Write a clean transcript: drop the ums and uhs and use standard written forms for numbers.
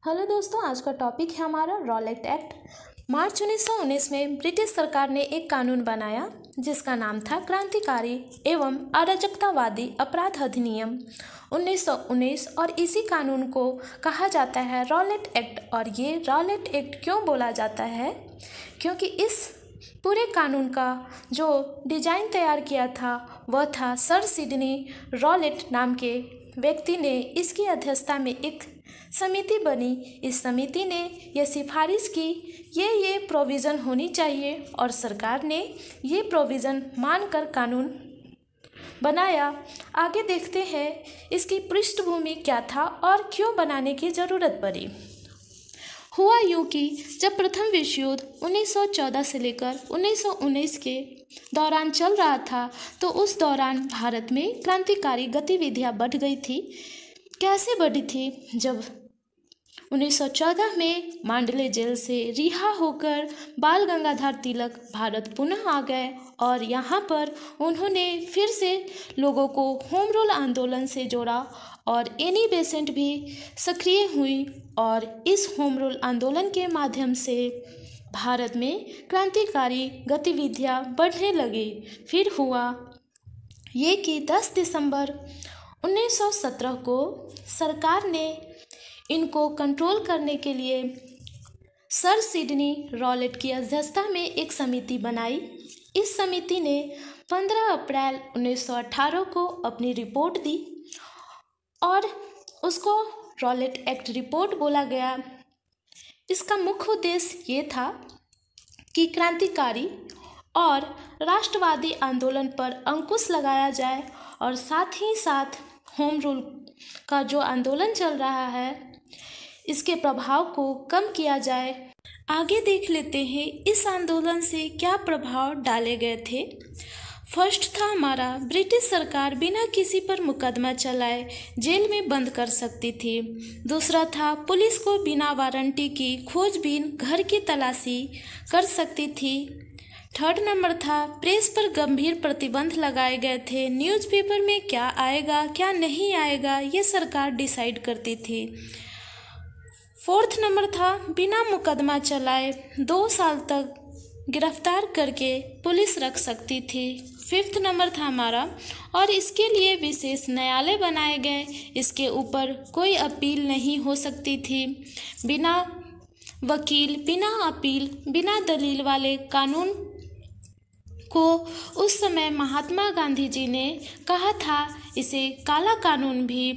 Hello दोस्तों, आज का टॉपिक है हमारा रॉलेट एक्ट। मार्च 1919 में ब्रिटिश सरकार ने एक कानून बनाया जिसका नाम था क्रांतिकारी एवं अराजकतावादी अपराध अधिनियम 1919 और इसी कानून को कहा जाता है रॉलेट एक्ट। और ये रॉलेट एक्ट क्यों बोला जाता है? क्योंकि इस पूरे कानून का जो डिजाइन तैयार किया था वह था सर सिडनी रॉलेट नाम के व्यक्ति ने। इसकी अध्यक्षता में एक समिति बनी। इस समिति ने यह सिफारिश की ये प्रोविज़न होनी चाहिए और सरकार ने ये प्रोविज़न मानकर कानून बनाया। आगे देखते हैं इसकी पृष्ठभूमि क्या था और क्यों बनाने की ज़रूरत पड़ी। हुआ यूँ कि जब प्रथम विश्व युद्ध 1914 से लेकर 1919 के दौरान चल रहा था तो उस दौरान भारत में क्रांतिकारी गतिविधियां बढ़ गई थी। कैसे बढ़ी थी? जब 1914 में मांडले जेल से रिहा होकर बाल गंगाधर तिलक भारत पुनः आ गए और यहाँ पर उन्होंने फिर से लोगों को होम रूल आंदोलन से जोड़ा और एनी बेसेंट भी सक्रिय हुई और इस होम रूल आंदोलन के माध्यम से भारत में क्रांतिकारी गतिविधियां बढ़ने लगी। फिर हुआ ये कि 10 दिसंबर 1917 को सरकार ने इनको कंट्रोल करने के लिए सर सिडनी रॉलेट की अध्यक्षता में एक समिति बनाई। इस समिति ने 15 अप्रैल 1918 को अपनी रिपोर्ट दी और उसको रॉलेट एक्ट रिपोर्ट बोला गया। इसका मुख्य उद्देश्य ये था कि क्रांतिकारी और राष्ट्रवादी आंदोलन पर अंकुश लगाया जाए और साथ ही साथ होम रूल का जो आंदोलन चल रहा है इसके प्रभाव को कम किया जाए। आगे देख लेते हैं इस आंदोलन से क्या प्रभाव डाले गए थे। फर्स्ट था हमारा, ब्रिटिश सरकार बिना किसी पर मुकदमा चलाए जेल में बंद कर सकती थी। दूसरा था, पुलिस को बिना वारंटी की खोजबीन घर की तलाशी कर सकती थी। थर्ड नंबर था, प्रेस पर गंभीर प्रतिबंध लगाए गए थे। न्यूज़पेपर में क्या आएगा क्या नहीं आएगा ये सरकार डिसाइड करती थी। फोर्थ नंबर था, बिना मुकदमा चलाए 2 साल तक गिरफ्तार करके पुलिस रख सकती थी। फिफ्थ नंबर था हमारा, और इसके लिए विशेष न्यायालय बनाए गए। इसके ऊपर कोई अपील नहीं हो सकती थी। बिना वकील, बिना अपील, बिना दलील वाले कानून को उस समय महात्मा गांधी जी ने कहा था, इसे काला कानून भी